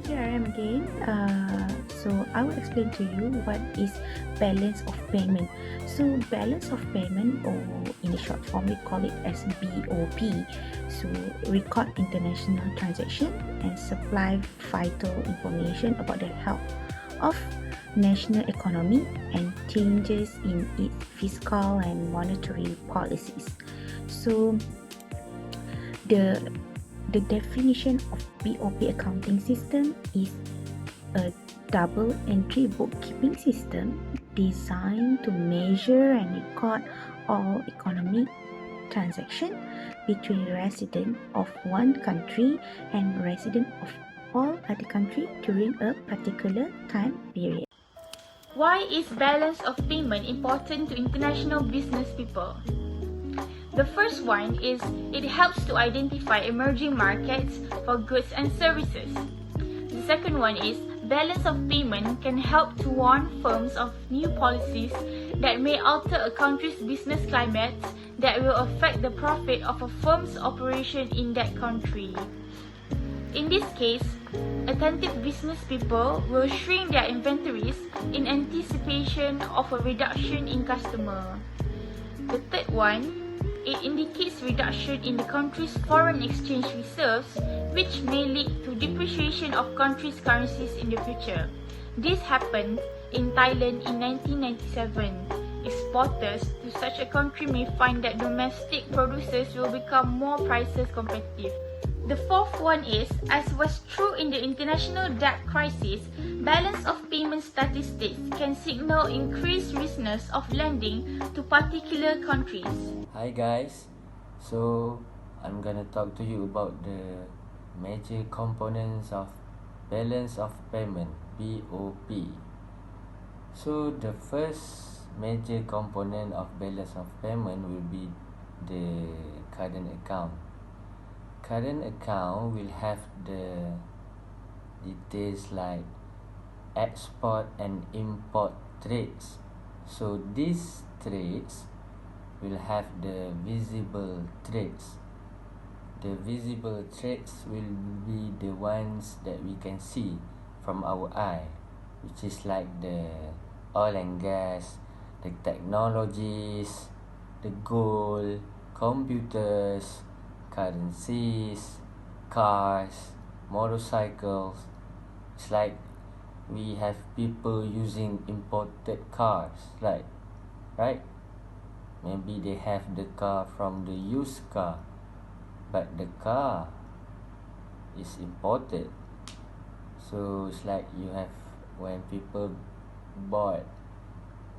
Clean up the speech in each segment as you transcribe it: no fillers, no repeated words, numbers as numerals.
here I am again. So I will explain to you what is balance of payment. So balance of payment, or in the short form we call it as BOP. So record international transaction and supply vital information about the health of national economy and changes in its fiscal and monetary policies. So the the definition of BOP accounting system is a double entry bookkeeping system designed to measure and record all economic transactions between resident of one country and resident of all other country during a particular time period. Why is balance of payment important to international business people? The first one is it helps to identify emerging markets for goods and services. The second one is balance of payment can help to warn firms of new policies that may alter a country's business climate that will affect the profit of a firm's operation in that country. In this case, attentive business people will shrink their inventories in anticipation of a reduction in customer. The third one, it indicates reduction in the country's foreign exchange reserves, which may lead to depreciation of country's currencies in the future. This happened in Thailand in 1997. Exporters to such a country may find that domestic producers will become more prices competitive. The fourth one is, as was true in the international debt crisis, balance of payment statistics can signal increased riskiness of lending to particular countries. Hi guys, so I'm gonna talk to you about the major components of balance of payment, BOP. So the first major component of balance of payment will be the current account. Current account will have the details like export and import trades. So these trades will have the visible trades. The visible trades will be the ones that we can see from our eye, which is like the oil and gas, the technologies, the gold, computers, currencies, cars, motorcycles. It's like we have people using imported cars, right? Maybe they have the car from the used car, but the car is imported. So it's like you have, when people bought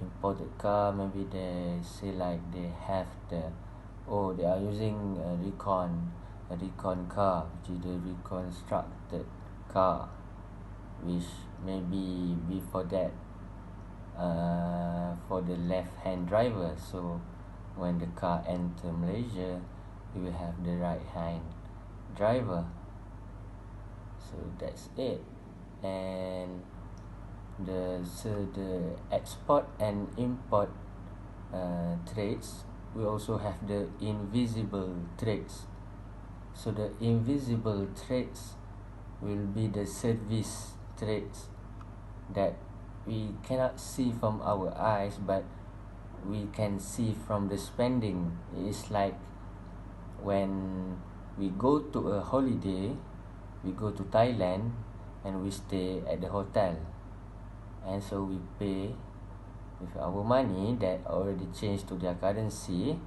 imported car, maybe they say like they have they are using a recon car, which is the reconstructed car, which maybe before that for the left hand driver. So when the car enter Malaysia, you will have the right hand driver. So that's it. And the export and import trades, we also have the invisible trades. So the invisible trades will be the service trades that we cannot see from our eyes, but we can see from the spending. It's like when we go to a holiday, we go to Thailand and we stay at the hotel, and so we pay with our money that already changed to their currency,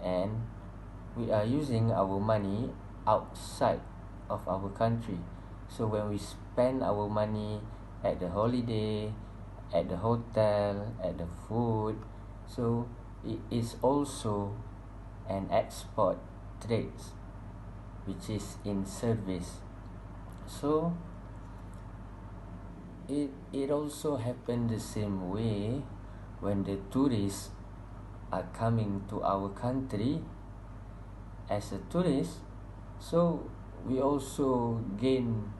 and we are using our money outside of our country. So when we spend our money at the holiday, at the hotel, at the food, so it is also an export trades, which is in service. So it also happened the same way when the tourists are coming to our country as a tourist. So we also gain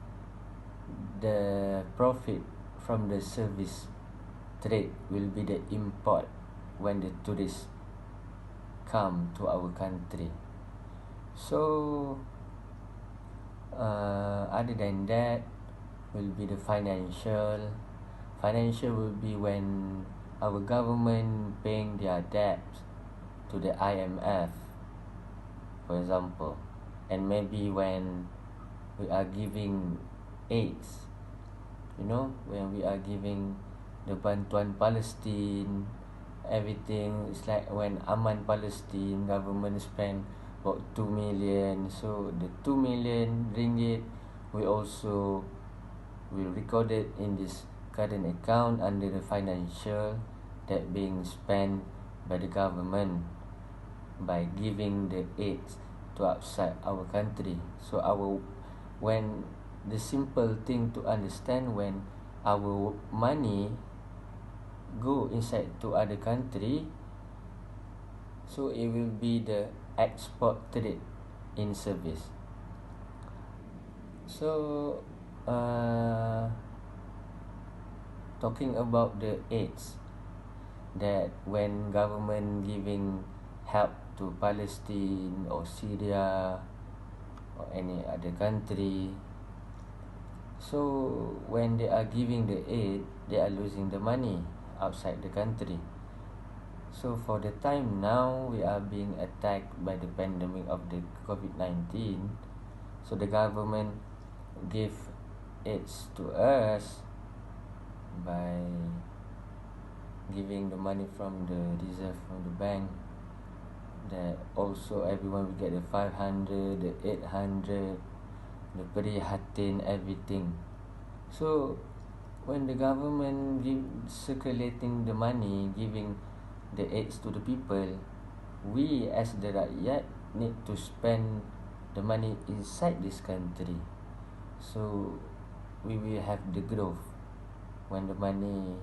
the profit from the service trade, will be the import when the tourists come to our country. So other than that, will be the financial. Financial will be when our government paying their debts to the IMF, for example, and maybe when we are giving aids, when we are giving the bantuan Palestine, everything. It's like when Aman Palestine government spend about 2 million, so the 2 million ringgit we also will record it in this current account under the financial that being spent by the government by giving the aids to outside our country. So when the simple thing to understand, when our money go inside to other country, so it will be the export trade in service. So talking about the aids, that when government giving help to Palestine or Syria or any other country, so when they are giving the aid, they are losing the money outside the country. So for the time now, we are being attacked by the pandemic of the COVID-19. So the government give aids to us by giving the money from the reserve from the bank, that also everyone will get the 500, the 800, the prihatin, everything. So when the government circulating the money, giving the aids to the people, we as the rakyat need to spend the money inside this country, so we will have the growth when the money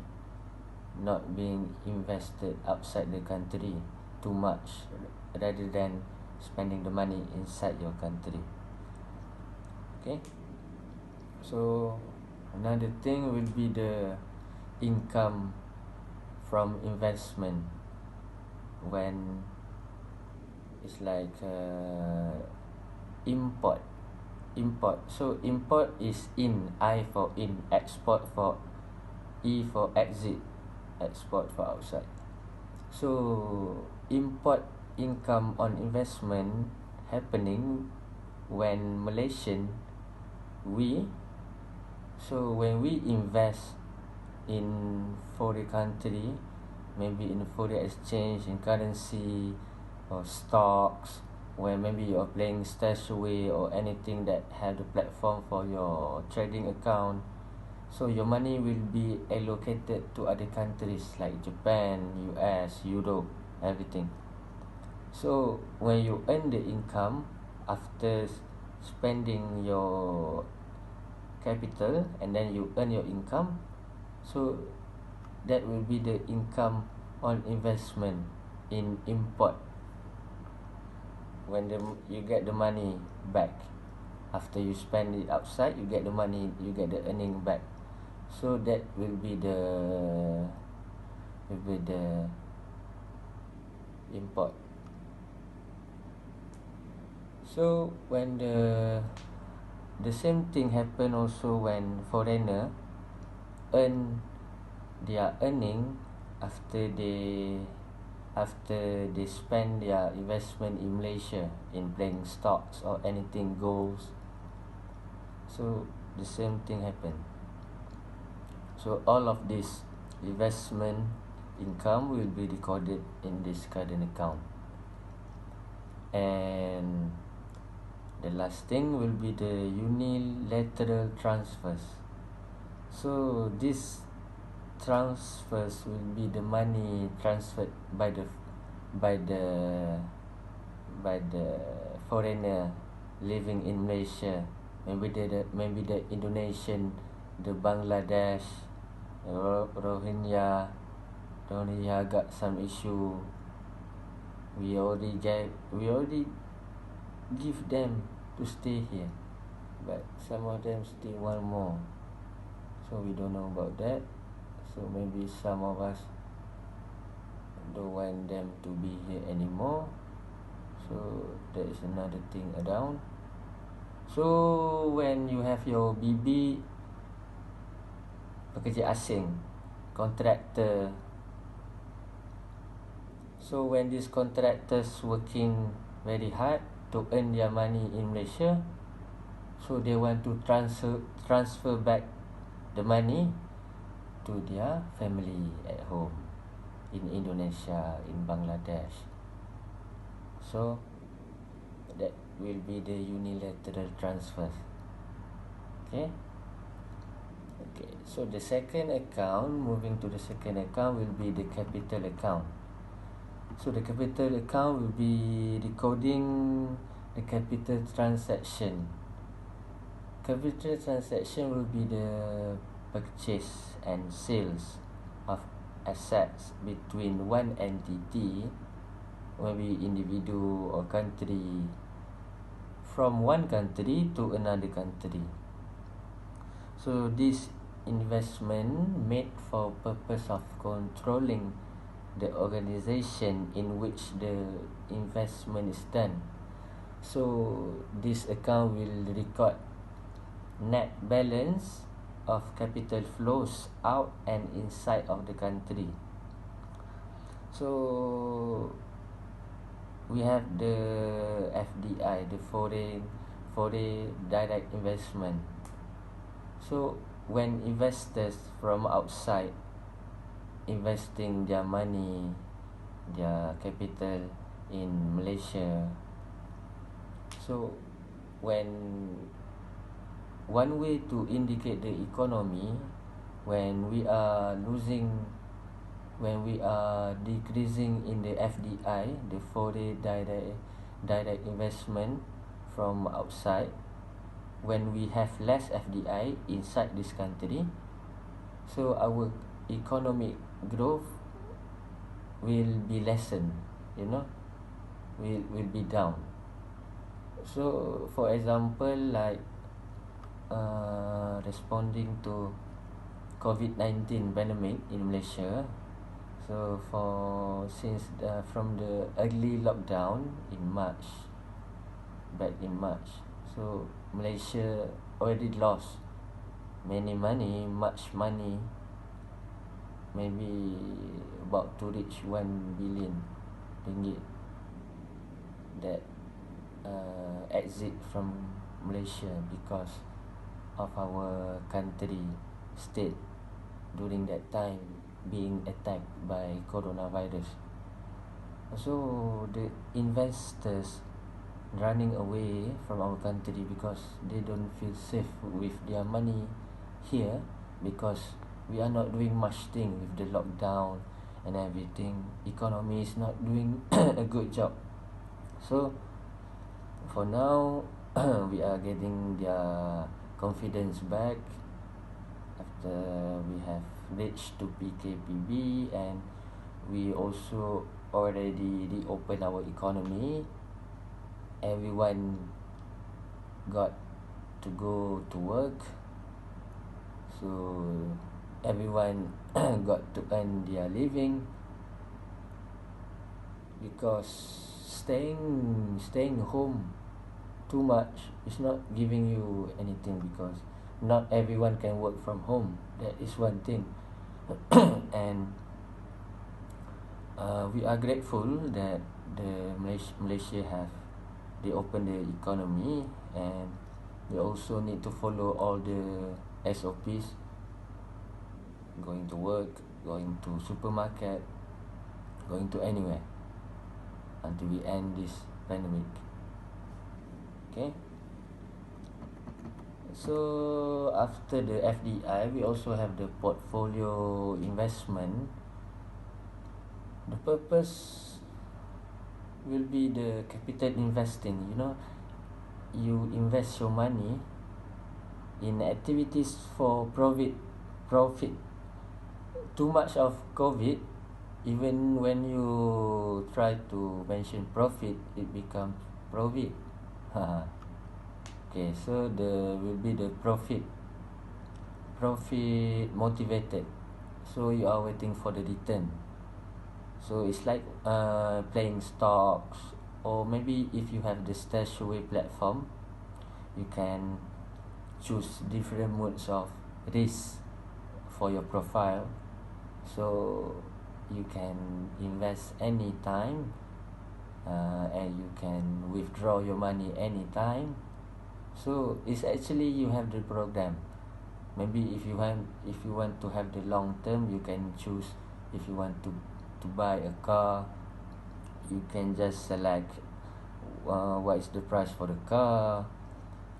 not being invested outside the country too much, rather than spending the money inside your country. Okay, so another thing will be the income from investment, when it's like import. So import is in, I for in, export for E for exit, export for outside. So import income on investment happening when Malaysian, when we invest in foreign country, maybe in foreign exchange, in currency or stocks, where maybe you're playing Stashaway or anything that have the platform for your trading account, so your money will be allocated to other countries like Japan, US, Europe, everything. So when you earn the income after spending your capital, and then you earn your income, so that will be the income on investment in import. When you get the money back after you spend it outside, you get the money, you get the earning back. So that will be the import. So when the same thing happen also when foreigner earn their earning after they spend their investment in Malaysia in playing stocks or anything goals. So the same thing happen. So all of this investment income will be recorded in this current account. And the last thing will be the unilateral transfers. So this transfers will be the money transferred by the foreigner living in Malaysia. Maybe the Indonesian, the Bangladesh, Rohingya got some issue. We already give them to stay here, but some of them still want more. So we don't know about that. So maybe some of us don't want them to be here anymore. So that is another thing around. So when you have your BB, pekerja asing, contractor. So when these contractors working very hard to earn their money in Malaysia, so they want to transfer back the money to their family at home in Indonesia, in Bangladesh. So that will be the unilateral transfers. Okay. So the second account, moving to the second account, will be the capital account. So the capital account will be recording the capital transaction. Capital transaction will be the purchase and sales of assets between one entity, maybe individual or country, from one country to another country. So this investment made for purpose of controlling the organization in which the investment is done. So this account will record net balance of capital flows out and inside of the country. So we have the FDI, the foreign direct investment. So when investors from outside investing their money, their capital in Malaysia, so when one way to indicate the economy, when we are decreasing in the FDI, the foreign direct investment from outside, when we have less FDI inside this country, so our economic growth will be lessened, will be down. So for example, like responding to COVID-19 pandemic in Malaysia, so from the early lockdown back in March, so Malaysia already lost much money, maybe about to reach 1 billion ringgit that exit from Malaysia because of our country state during that time being attacked by coronavirus. So the investors running away from our country because they don't feel safe with their money here, because we are not doing much thing with the lockdown and everything. Economy is not doing a good job. So for now we are getting their confidence back after we have reached to PKPB, and we also already reopen our economy. Everyone got to go to work, so everyone got to earn their living, because staying home too much is not giving you anything, because not everyone can work from home. That is one thing. And we are grateful that the Malaysia they open the economy, and we also need to follow all the SOPs, going to work, going to supermarket, going to anywhere until we end this pandemic. Okay. So after the FDI, we also have the portfolio investment. The purpose will be the capital investing. You invest your money in activities for profit. Too much of COVID, even when you try to mention profit, it becomes profit. Okay, so there will be the profit motivated. So you are waiting for the return. So it's like playing stocks, or maybe if you have the StashAway platform, you can choose different modes of risk for your profile, so you can invest anytime, and you can withdraw your money anytime. So it's actually you have the program. Maybe if you want to have the long term, you can choose. If you want to buy a car, you can just select what is the price for the car,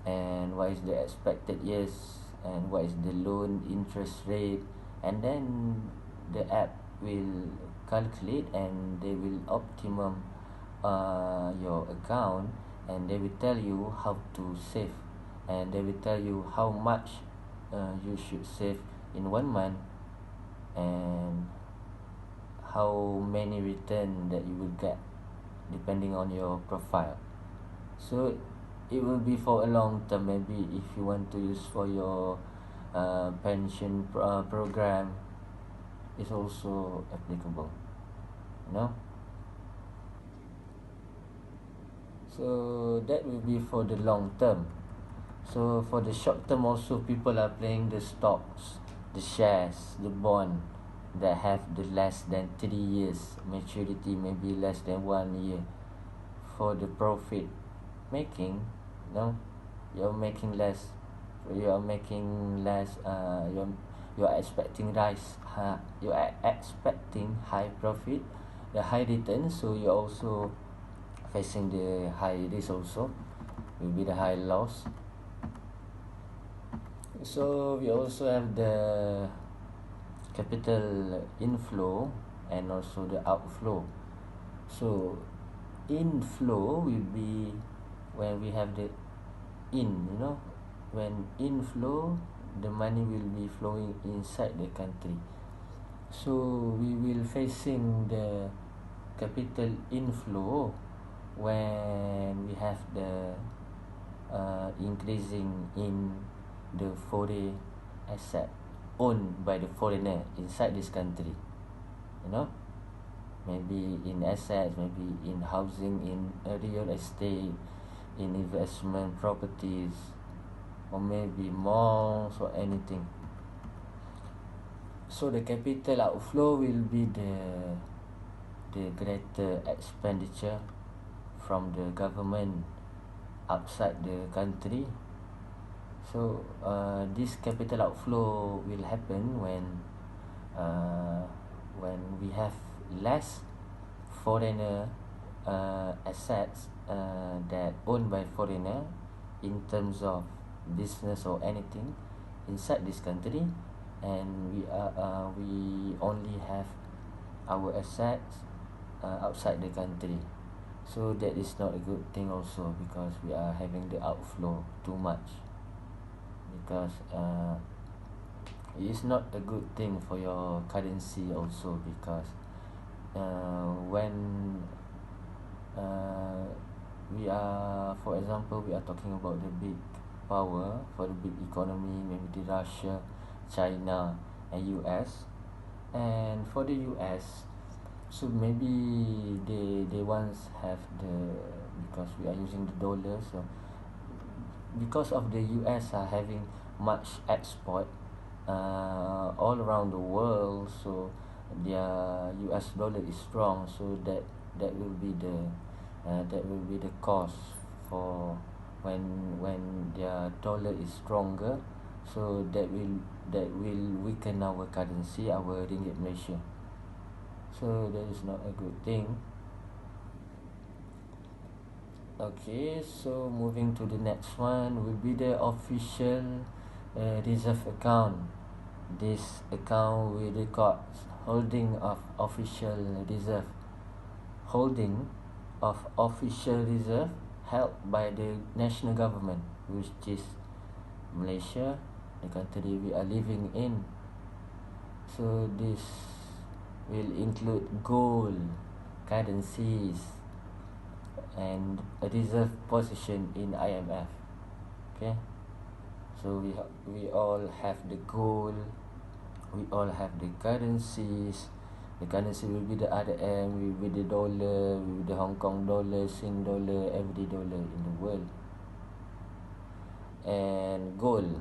and what is the expected years, and what is the loan interest rate, and then the app will calculate, and they will optimum your account, and they will tell you how to save, and they will tell you how much you should save in 1 month, and how many return that you will get depending on your profile. So it will be for a long term. Maybe if you want to use for your pension program, is also applicable, you know. So that will be for the long term. So for the short term also, people are playing the stocks, the shares, the bond that have the less than 3 years maturity, maybe less than 1 year. For the profit making, no, you're making less, you're expecting you're expecting high profit, the high return, so you're also facing the high risk also, will be the high loss. So we also have the capital inflow and also the outflow. So inflow will be when we have the when inflow, the money will be flowing inside the country. So we will facing the capital inflow when we have the increasing in the foreign asset owned by the foreigner inside this country, maybe in assets, maybe in housing, in real estate, in investment properties, or maybe malls or anything. So the capital outflow will be the greater expenditure from the government outside the country. So this capital outflow will happen when we have less foreigner assets that owned by foreigner in terms of business or anything inside this country, and we only have our assets outside the country. So that is not a good thing also, because we are having the outflow too much, because it is not a good thing for your currency also, because when we are, for example, we are talking about the big power, for the big economy, maybe the Russia, China and US. And for the US, so maybe they once have because we are using the dollar, so because of the US are having much export all around the world, so their US dollar is strong, so that will be the cost for when their dollar is stronger, so that will weaken our currency, our ringgit Malaysia. So that is not a good thing. Okay, so moving to the next one will be the official reserve account. This account will record holding of official reserve held by the national government, which is Malaysia, the country we are living in. So this will include gold, currencies, and a reserve position in IMF. Okay, so we all have the gold, we all have the currencies. The currency will be the RM, will be the dollar, will be the Hong Kong dollar, Sing dollar, every dollar in the world. And gold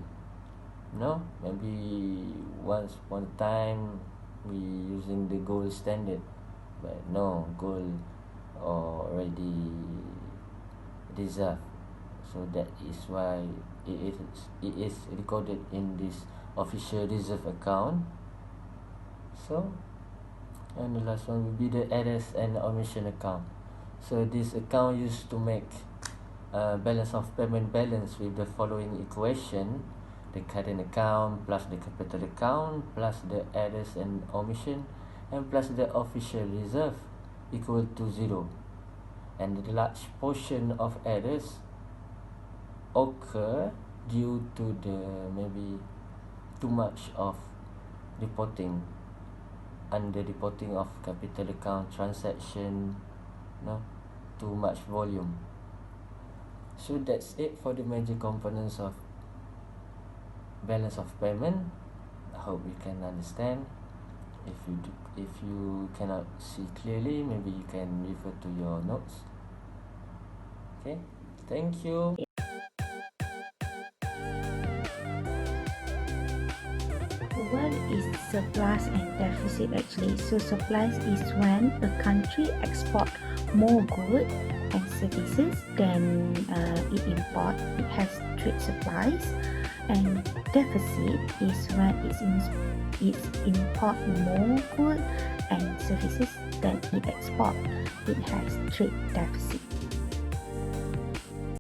No, maybe once upon a time we using the gold standard, but no, gold already reserved. So that is why it is recorded in this official reserve account. So, and the last one will be the errors and omission account. So this account used to make balance of payment balance with the following equation: the current account plus the capital account plus the errors and omission and plus the official reserve equal to 0. And the large portion of errors occur due to the maybe too much of reporting, under reporting of capital account transaction, no, too much volume. So that's it for the major components of balance of payment. I hope you can understand. If you cannot see clearly, maybe you can refer to your notes. Okay, thank you. What is surplus and deficit actually? So surplus is when a country export more goods and services than it import. It has trade supplies. And deficit is when it's import more goods and services than it export. It has trade deficit.